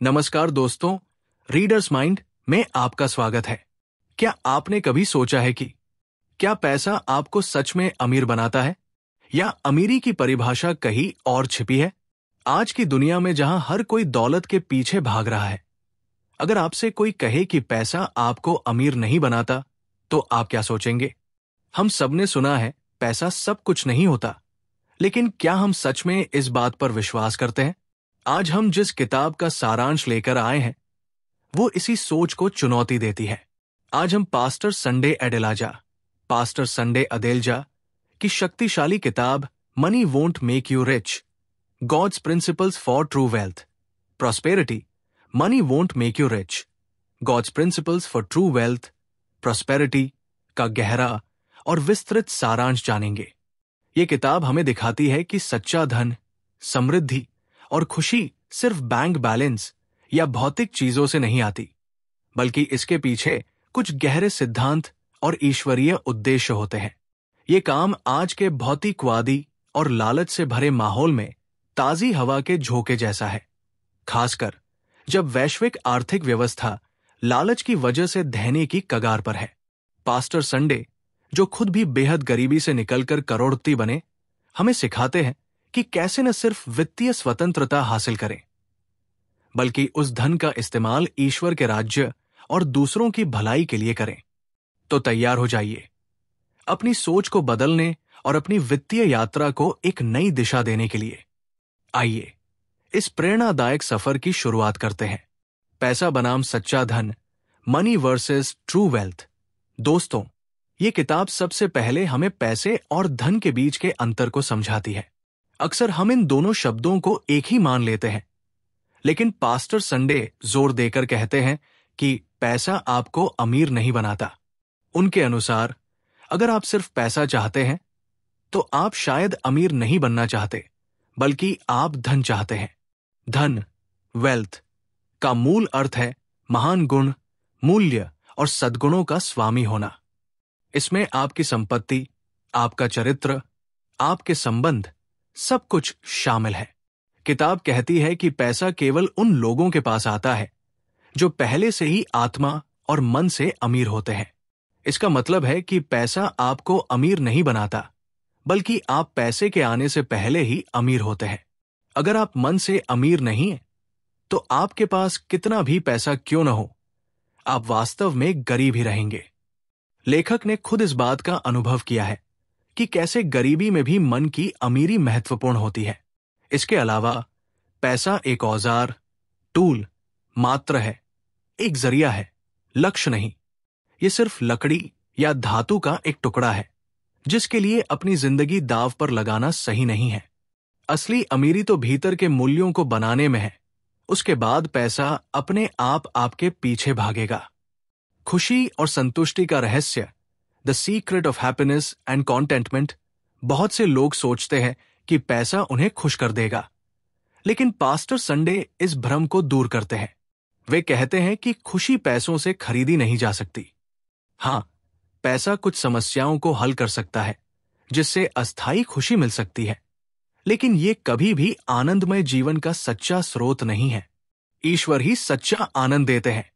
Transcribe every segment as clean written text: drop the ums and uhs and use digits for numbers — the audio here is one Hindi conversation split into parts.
नमस्कार दोस्तों, रीडर्स माइंड में आपका स्वागत है। क्या आपने कभी सोचा है कि क्या पैसा आपको सच में अमीर बनाता है या अमीरी की परिभाषा कहीं और छिपी है? आज की दुनिया में जहां हर कोई दौलत के पीछे भाग रहा है, अगर आपसे कोई कहे कि पैसा आपको अमीर नहीं बनाता, तो आप क्या सोचेंगे? हम सबने सुना है पैसा सब कुछ नहीं होता, लेकिन क्या हम सच में इस बात पर विश्वास करते हैं? आज हम जिस किताब का सारांश लेकर आए हैं, वो इसी सोच को चुनौती देती है। आज हम पास्टर संडे अडेलजा की शक्तिशाली किताब money won't make you rich, God's principles for true wealth, prosperity, money won't make you rich, God's principles for true wealth, prosperity का गहरा और विस्तृत सारांश जानेंगे। ये किताब हमें दिखाती है कि सच्चा धन, समृद्धि और खुशी सिर्फ बैंक बैलेंस या भौतिक चीजों से नहीं आती, बल्कि इसके पीछे कुछ गहरे सिद्धांत और ईश्वरीय उद्देश्य होते हैं। ये काम आज के भौतिकवादी और लालच से भरे माहौल में ताजी हवा के झोंके जैसा है, खासकर जब वैश्विक आर्थिक व्यवस्था लालच की वजह से ढहने की कगार पर है। पास्टर संडे, जो खुद भी बेहद गरीबी से निकलकर करोड़पति बने, हमें सिखाते हैं कि कैसे न सिर्फ वित्तीय स्वतंत्रता हासिल करें, बल्कि उस धन का इस्तेमाल ईश्वर के राज्य और दूसरों की भलाई के लिए करें। तो तैयार हो जाइए अपनी सोच को बदलने और अपनी वित्तीय यात्रा को एक नई दिशा देने के लिए। आइए इस प्रेरणादायक सफर की शुरुआत करते हैं। पैसा बनाम सच्चा धन, मनी वर्सेस ट्रू वेल्थ। दोस्तों, ये किताब सबसे पहले हमें पैसे और धन के बीच के अंतर को समझाती है। अक्सर हम इन दोनों शब्दों को एक ही मान लेते हैं, लेकिन पास्टर संडे जोर देकर कहते हैं कि पैसा आपको अमीर नहीं बनाता। उनके अनुसार अगर आप सिर्फ पैसा चाहते हैं, तो आप शायद अमीर नहीं बनना चाहते, बल्कि आप धन चाहते हैं। धन, वेल्थ का मूल अर्थ है महान गुण, मूल्य और सद्गुणों का स्वामी होना। इसमें आपकी संपत्ति, आपका चरित्र, आपके संबंध, सब कुछ शामिल है। किताब कहती है कि पैसा केवल उन लोगों के पास आता है जो पहले से ही आत्मा और मन से अमीर होते हैं। इसका मतलब है कि पैसा आपको अमीर नहीं बनाता, बल्कि आप पैसे के आने से पहले ही अमीर होते हैं। अगर आप मन से अमीर नहीं हैं, तो आपके पास कितना भी पैसा क्यों न हो, आप वास्तव में गरीब ही रहेंगे। लेखक ने खुद इस बात का अनुभव किया है कि कैसे गरीबी में भी मन की अमीरी महत्वपूर्ण होती है। इसके अलावा पैसा एक औजार, टूल मात्र है, एक जरिया है, लक्ष्य नहीं। ये सिर्फ लकड़ी या धातु का एक टुकड़ा है, जिसके लिए अपनी जिंदगी दांव पर लगाना सही नहीं है। असली अमीरी तो भीतर के मूल्यों को बनाने में है। उसके बाद पैसा अपने आप आपके पीछे भागेगा। खुशी और संतुष्टि का रहस्य, the secret of happiness and contentment. बहुत से लोग सोचते हैं कि पैसा उन्हें खुश कर देगा, लेकिन पास्टर संडे इस भ्रम को दूर करते हैं। वे कहते हैं कि खुशी पैसों से खरीदी नहीं जा सकती। हाँ, पैसा कुछ समस्याओं को हल कर सकता है, जिससे अस्थायी खुशी मिल सकती है, लेकिन ये कभी भी आनंदमय जीवन का सच्चा स्रोत नहीं है। ईश्वर ही सच्चा आनंद देते हैं।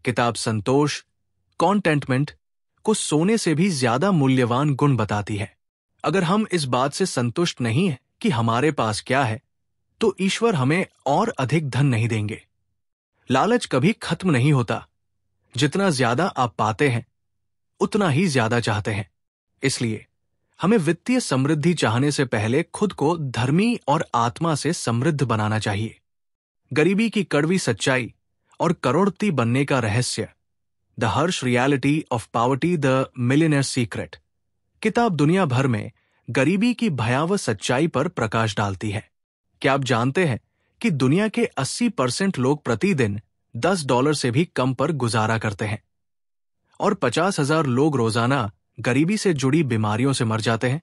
किताब संतोष, कॉन्टेंटमेंट को सोने से भी ज्यादा मूल्यवान गुण बताती है। अगर हम इस बात से संतुष्ट नहीं हैं कि हमारे पास क्या है, तो ईश्वर हमें और अधिक धन नहीं देंगे। लालच कभी खत्म नहीं होता। जितना ज्यादा आप पाते हैं, उतना ही ज्यादा चाहते हैं। इसलिए हमें वित्तीय समृद्धि चाहने से पहले खुद को धर्मी और आत्मा से समृद्ध बनाना चाहिए। गरीबी की कड़वी सच्चाई और करोड़पति बनने का रहस्य, the Harsh reality of poverty, the millionaire secret. किताब दुनिया भर में गरीबी की भयावह सच्चाई पर प्रकाश डालती है। क्या आप जानते हैं कि दुनिया के 80% लोग प्रतिदिन $10 से भी कम पर गुजारा करते हैं और 50,000 लोग रोजाना गरीबी से जुड़ी बीमारियों से मर जाते हैं?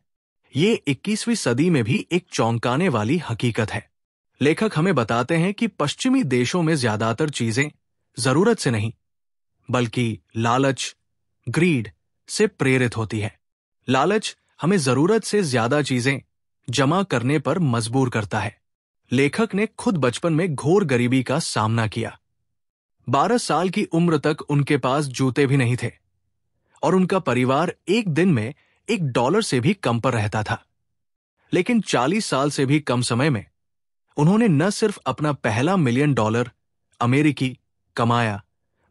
ये 21वीं सदी में भी एक चौंकाने वाली हकीकत है। लेखक हमें बताते हैं कि पश्चिमी देशों में ज्यादातर चीजें जरूरत से नहीं, बल्कि लालच, ग्रीड से प्रेरित होती है। लालच हमें जरूरत से ज्यादा चीजें जमा करने पर मजबूर करता है। लेखक ने खुद बचपन में घोर गरीबी का सामना किया। 12 साल की उम्र तक उनके पास जूते भी नहीं थे और उनका परिवार एक दिन में $1 से भी कम पर रहता था। लेकिन 40 साल से भी कम समय में उन्होंने न सिर्फ अपना पहला $1 मिलियन अमेरिकी कमाया,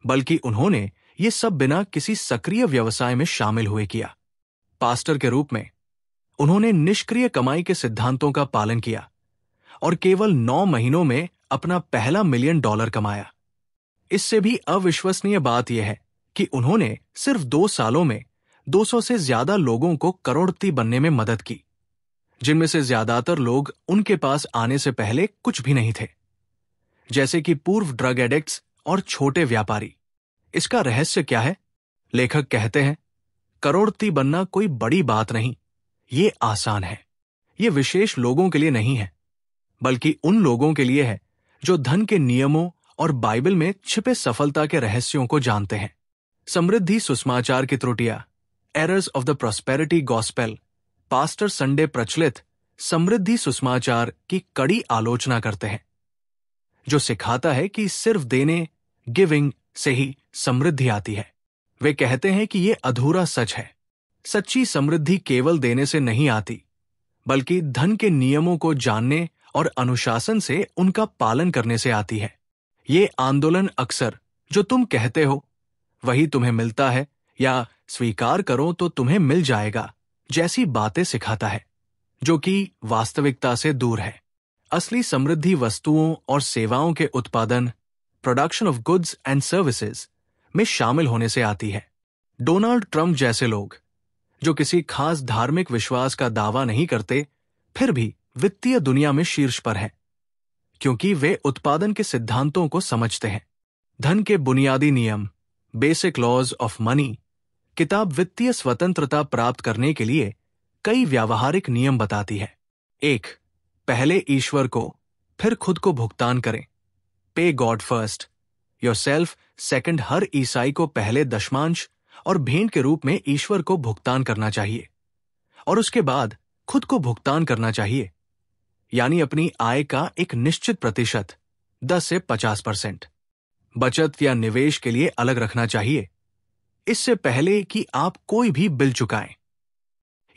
बल्कि उन्होंने ये सब बिना किसी सक्रिय व्यवसाय में शामिल हुए किया। पास्टर के रूप में उन्होंने निष्क्रिय कमाई के सिद्धांतों का पालन किया और केवल 9 महीनों में अपना पहला $1 मिलियन कमाया। इससे भी अविश्वसनीय बात यह है कि उन्होंने सिर्फ 2 सालों में 200 से ज्यादा लोगों को करोड़पति बनने में मदद की, जिनमें से ज्यादातर लोग उनके पास आने से पहले कुछ भी नहीं थे, जैसे कि पूर्व ड्रग एडिक्ट्स और छोटे व्यापारी। इसका रहस्य क्या है? लेखक कहते हैं, करोड़पति बनना कोई बड़ी बात नहीं, ये आसान है। ये विशेष लोगों के लिए नहीं है, बल्कि उन लोगों के लिए है जो धन के नियमों और बाइबल में छिपे सफलता के रहस्यों को जानते हैं। समृद्धि सुसमाचार की त्रुटियां, errors of the prosperity gospel, pastor Sunday प्रचलित समृद्धि सुसमाचार की कड़ी आलोचना करते हैं, जो सिखाता है कि सिर्फ देने, गिविंग से ही समृद्धि आती है। वे कहते हैं कि यह अधूरा सच है। सच्ची समृद्धि केवल देने से नहीं आती, बल्कि धन के नियमों को जानने और अनुशासन से उनका पालन करने से आती है। ये आंदोलन अक्सर जो तुम कहते हो वही तुम्हें मिलता है या स्वीकार करो तो तुम्हें मिल जाएगा जैसी बातें सिखाता है, जो कि वास्तविकता से दूर है। असली समृद्धि वस्तुओं और सेवाओं के उत्पादन, production of goods and services में शामिल होने से आती है। डोनाल्ड ट्रंप जैसे लोग, जो किसी खास धार्मिक विश्वास का दावा नहीं करते, फिर भी वित्तीय दुनिया में शीर्ष पर हैं, क्योंकि वे उत्पादन के सिद्धांतों को समझते हैं। धन के बुनियादी नियम, बेसिक लॉज ऑफ मनी किताब वित्तीय स्वतंत्रता प्राप्त करने के लिए कई व्यावहारिक नियम बताती है। 1. पहले ईश्वर को, फिर खुद को भुगतान करें। पे गॉड फर्स्ट, योरसेल्फ सेकंड। हर ईसाई को पहले दशमांश और भेंट के रूप में ईश्वर को भुगतान करना चाहिए और उसके बाद खुद को भुगतान करना चाहिए, यानी अपनी आय का एक निश्चित प्रतिशत 10 से 50% बचत या निवेश के लिए अलग रखना चाहिए, इससे पहले कि आप कोई भी बिल चुकाएं।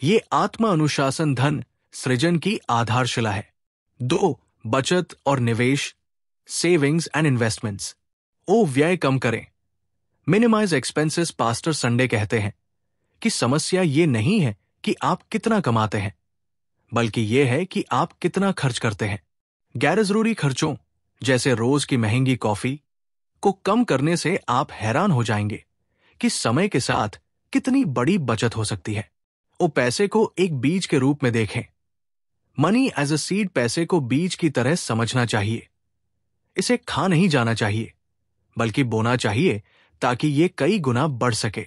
ये आत्मा अनुशासन धन सृजन की आधारशिला है। 2. बचत और निवेश, सेविंग्स एंड इन्वेस्टमेंट्स। व्यय कम करें, मिनिमाइज एक्सपेंसेस। पास्टर संडे कहते हैं कि समस्या ये नहीं है कि आप कितना कमाते हैं, बल्कि यह है कि आप कितना खर्च करते हैं। गैर जरूरी खर्चों जैसे रोज की महंगी कॉफी को कम करने से आप हैरान हो जाएंगे कि समय के साथ कितनी बड़ी बचत हो सकती है। पैसे को एक बीज के रूप में देखें। मनी एज अ सीड पैसे को बीज की तरह समझना चाहिए। इसे खा नहीं जाना चाहिए, बल्कि बोना चाहिए ताकि ये कई गुना बढ़ सके।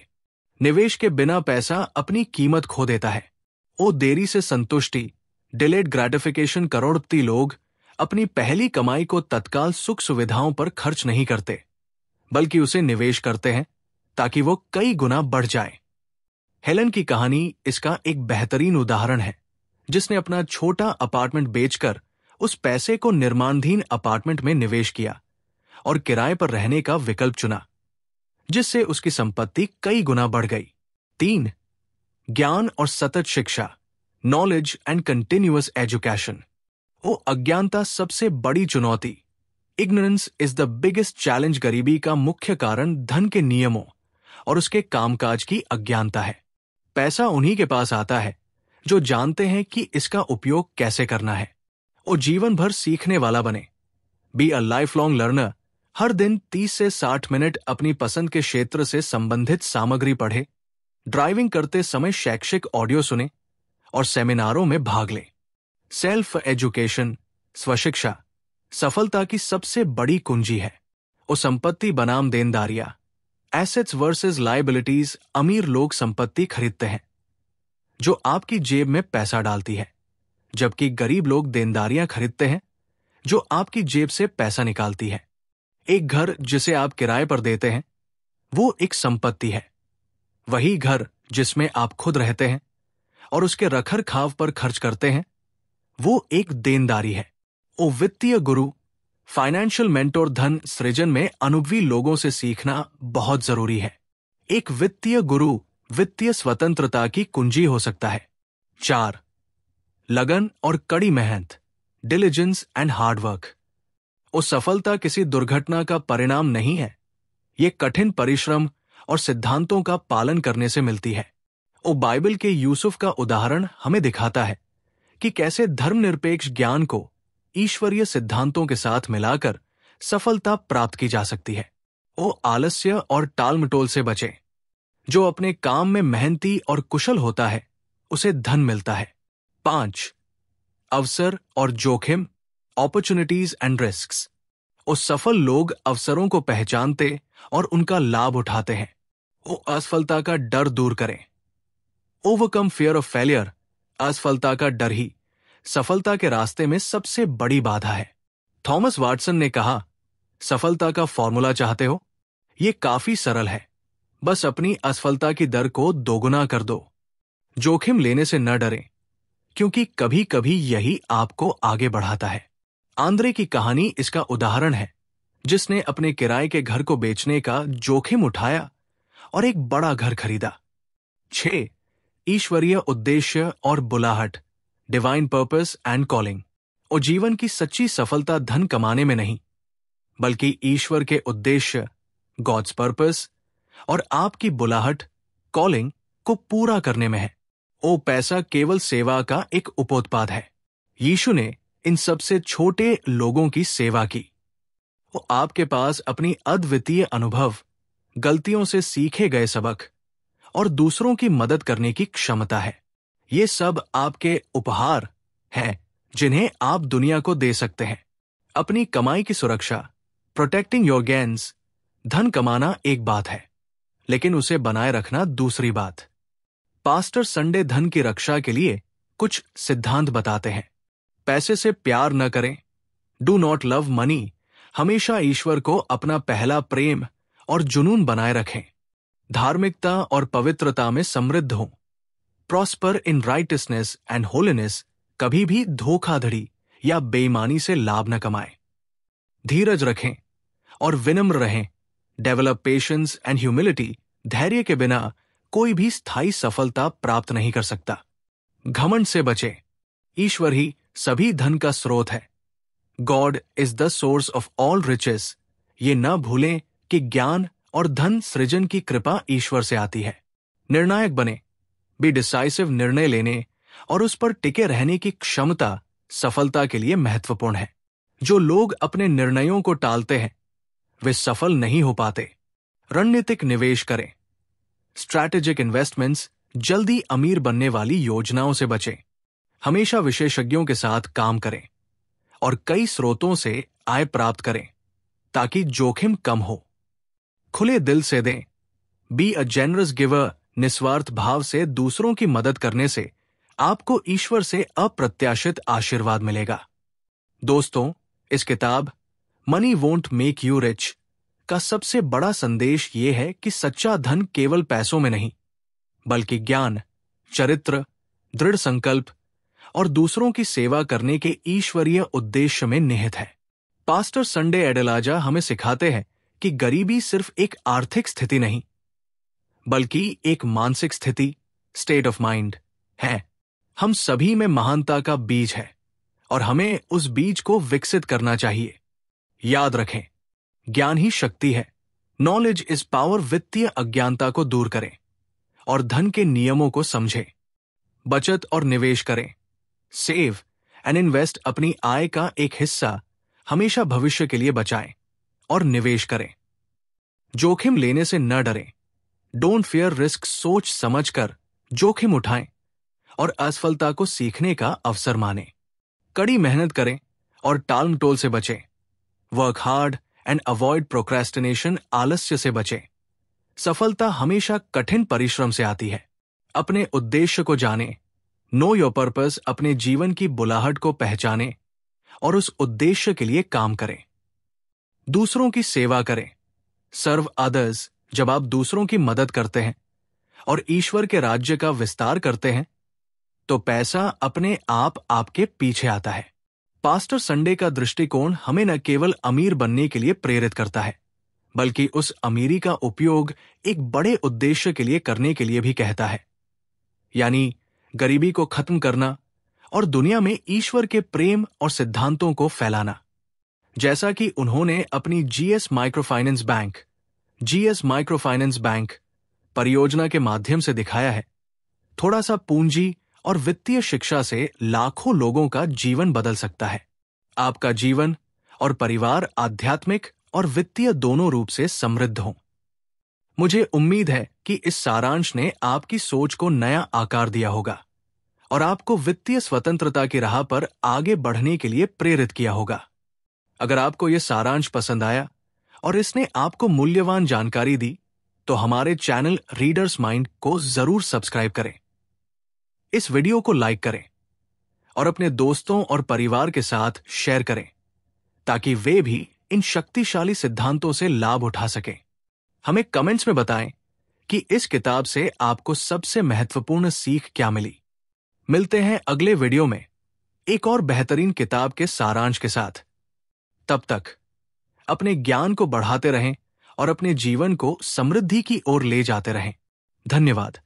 निवेश के बिना पैसा अपनी कीमत खो देता है। देरी से संतुष्टि, डिलेड ग्रेटिफिकेशन। करोड़पति लोग अपनी पहली कमाई को तत्काल सुख सुविधाओं पर खर्च नहीं करते, बल्कि उसे निवेश करते हैं ताकि वो कई गुना बढ़ जाए। हेलन की कहानी इसका एक बेहतरीन उदाहरण है, जिसने अपना छोटा अपार्टमेंट बेचकर उस पैसे को निर्माणाधीन अपार्टमेंट में निवेश किया और किराए पर रहने का विकल्प चुना, जिससे उसकी संपत्ति कई गुना बढ़ गई। 3. ज्ञान और सतत शिक्षा, नॉलेज एंड कंटिन्यूअस एजुकेशन। अज्ञानता सबसे बड़ी चुनौती, ignorance is the biggest challenge. गरीबी का मुख्य कारण धन के नियमों और उसके कामकाज की अज्ञानता है। पैसा उन्हीं के पास आता है जो जानते हैं कि इसका उपयोग कैसे करना है। जीवन भर सीखने वाला बने। Be a life long learner. हर दिन 30 से 60 मिनट अपनी पसंद के क्षेत्र से संबंधित सामग्री पढ़े, ड्राइविंग करते समय शैक्षिक ऑडियो सुने और सेमिनारों में भाग लें। सेल्फ एजुकेशन, स्वशिक्षा, सफलता की सबसे बड़ी कुंजी है। संपत्ति बनाम देनदारियां, एसेट्स वर्सेस लायबिलिटीज। अमीर लोग संपत्ति खरीदते हैं जो आपकी जेब में पैसा डालती है, जबकि गरीब लोग देनदारियां खरीदते हैं जो आपकी जेब से पैसा निकालती है। एक घर जिसे आप किराए पर देते हैं वो एक संपत्ति है। वही घर जिसमें आप खुद रहते हैं और उसके रखरखाव पर खर्च करते हैं वो एक देनदारी है। ओ वित्तीय गुरु, फाइनेंशियल मेंटोर धन सृजन में अनुभवी लोगों से सीखना बहुत जरूरी है। एक वित्तीय गुरु वित्तीय स्वतंत्रता की कुंजी हो सकता है। 4. लगन और कड़ी मेहनत, डिलिजेंस एंड हार्डवर्क। वो सफलता किसी दुर्घटना का परिणाम नहीं है, ये कठिन परिश्रम और सिद्धांतों का पालन करने से मिलती है। वो बाइबल के यूसुफ का उदाहरण हमें दिखाता है कि कैसे धर्मनिरपेक्ष ज्ञान को ईश्वरीय सिद्धांतों के साथ मिलाकर सफलता प्राप्त की जा सकती है। वो आलस्य और टालमटोल से बचे। जो अपने काम में मेहनती और कुशल होता है उसे धन मिलता है। 5. अवसर और जोखिम, अपॉर्चुनिटीज एंड रिस्क्स। उस सफल लोग अवसरों को पहचानते और उनका लाभ उठाते हैं। वो असफलता का डर दूर करें। Overcome fear of failure. असफलता का डर ही सफलता के रास्ते में सबसे बड़ी बाधा है। थॉमस वाटसन ने कहा, सफलता का फॉर्मूला चाहते हो? ये काफी सरल है, बस अपनी असफलता की दर को दोगुना कर दो। जोखिम लेने से न डरें, क्योंकि कभी कभी यही आपको आगे बढ़ाता है। आंद्रे की कहानी इसका उदाहरण है, जिसने अपने किराए के घर को बेचने का जोखिम उठाया और एक बड़ा घर खरीदा। 6. ईश्वरीय उद्देश्य और बुलाहट, डिवाइन पर्पस एंड कॉलिंग। और जीवन की सच्ची सफलता धन कमाने में नहीं, बल्कि ईश्वर के उद्देश्य, गॉड्स पर्पस और आपकी बुलाहट, कॉलिंग को पूरा करने में है। ओ पैसा केवल सेवा का एक उपोत्पाद है। यीशु ने इन सबसे छोटे लोगों की सेवा की। वो आपके पास अपनी अद्वितीय अनुभव, गलतियों से सीखे गए सबक और दूसरों की मदद करने की क्षमता है। ये सब आपके उपहार हैं जिन्हें आप दुनिया को दे सकते हैं। अपनी कमाई की सुरक्षा, प्रोटेक्टिंग योर गेन्स। धन कमाना एक बात है, लेकिन उसे बनाए रखना दूसरी बात। पास्टर संडे धन की रक्षा के लिए कुछ सिद्धांत बताते हैं। पैसे से प्यार न करें। Do not love money. हमेशा ईश्वर को अपना पहला प्रेम और जुनून बनाए रखें। धार्मिकता और पवित्रता में समृद्ध हों। Prosper in righteousness and holiness. कभी भी धोखाधड़ी या बेईमानी से लाभ न कमाएं। धीरज रखें और विनम्र रहें। Develop patience and humility. धैर्य के बिना कोई भी स्थायी सफलता प्राप्त नहीं कर सकता। घमंड से बचें। ईश्वर ही सभी धन का स्रोत है। God is the source of all riches. ये न भूलें कि ज्ञान और धन सृजन की कृपा ईश्वर से आती है। निर्णायक बने। Be decisive. निर्णय लेने और उस पर टिके रहने की क्षमता सफलता के लिए महत्वपूर्ण है। जो लोग अपने निर्णयों को टालते हैं वे सफल नहीं हो पाते। रणनीतिक निवेश करें। Strategic investments. जल्दी अमीर बनने वाली योजनाओं से बचें। हमेशा विशेषज्ञों के साथ काम करें और कई स्रोतों से आय प्राप्त करें ताकि जोखिम कम हो। खुले दिल से दें। Be a generous giver. निस्वार्थ भाव से दूसरों की मदद करने से आपको ईश्वर से अप्रत्याशित आशीर्वाद मिलेगा। दोस्तों, इस किताब money won't make you rich का सबसे बड़ा संदेश ये है कि सच्चा धन केवल पैसों में नहीं, बल्कि ज्ञान, चरित्र, दृढ़ संकल्प और दूसरों की सेवा करने के ईश्वरीय उद्देश्य में निहित है। पास्टर संडे एडेलाजा हमें सिखाते हैं कि गरीबी सिर्फ एक आर्थिक स्थिति नहीं, बल्कि एक मानसिक स्थिति, स्टेट ऑफ माइंड है। हम सभी में महानता का बीज है और हमें उस बीज को विकसित करना चाहिए। याद रखें, ज्ञान ही शक्ति है। Knowledge is power. वित्तीय अज्ञानता को दूर करें और धन के नियमों को समझें। बचत और निवेश करें। Save and invest. अपनी आय का एक हिस्सा हमेशा भविष्य के लिए बचाएं और निवेश करें। जोखिम लेने से न डरें। Don't fear risk. सोच समझकर जोखिम उठाएं और असफलता को सीखने का अवसर मानें। कड़ी मेहनत करें और टालमटोल से बचें। Work hard and avoid procrastination. आलस्य से बचें। सफलता हमेशा कठिन परिश्रम से आती है। अपने उद्देश्य को जानें। Know your purpose. अपने जीवन की बुलाहट को पहचानें और उस उद्देश्य के लिए काम करें। दूसरों की सेवा करें। Serve others. जब आप दूसरों की मदद करते हैं और ईश्वर के राज्य का विस्तार करते हैं तो पैसा अपने आप आपके पीछे आता है। पास्टर संडे का दृष्टिकोण हमें न केवल अमीर बनने के लिए प्रेरित करता है, बल्कि उस अमीरी का उपयोग एक बड़े उद्देश्य के लिए करने के लिए भी कहता है, यानी गरीबी को खत्म करना और दुनिया में ईश्वर के प्रेम और सिद्धांतों को फैलाना। जैसा कि उन्होंने अपनी जीएस माइक्रोफाइनेंस बैंक परियोजना के माध्यम से दिखाया है, थोड़ा सा पूंजी और वित्तीय शिक्षा से लाखों लोगों का जीवन बदल सकता है। आपका जीवन और परिवार आध्यात्मिक और वित्तीय दोनों रूप से समृद्ध हों। मुझे उम्मीद है कि इस सारांश ने आपकी सोच को नया आकार दिया होगा और आपको वित्तीय स्वतंत्रता की राह पर आगे बढ़ने के लिए प्रेरित किया होगा। अगर आपको यह सारांश पसंद आया और इसने आपको मूल्यवान जानकारी दी, तो हमारे चैनल रीडर्स माइंड को जरूर सब्सक्राइब करें। इस वीडियो को लाइक करें और अपने दोस्तों और परिवार के साथ शेयर करें, ताकि वे भी इन शक्तिशाली सिद्धांतों से लाभ उठा सकें। हमें कमेंट्स में बताएं कि इस किताब से आपको सबसे महत्वपूर्ण सीख क्या मिली। मिलते हैं अगले वीडियो में एक और बेहतरीन किताब के सारांश के साथ। तब तक अपने ज्ञान को बढ़ाते रहें और अपने जीवन को समृद्धि की ओर ले जाते रहें। धन्यवाद।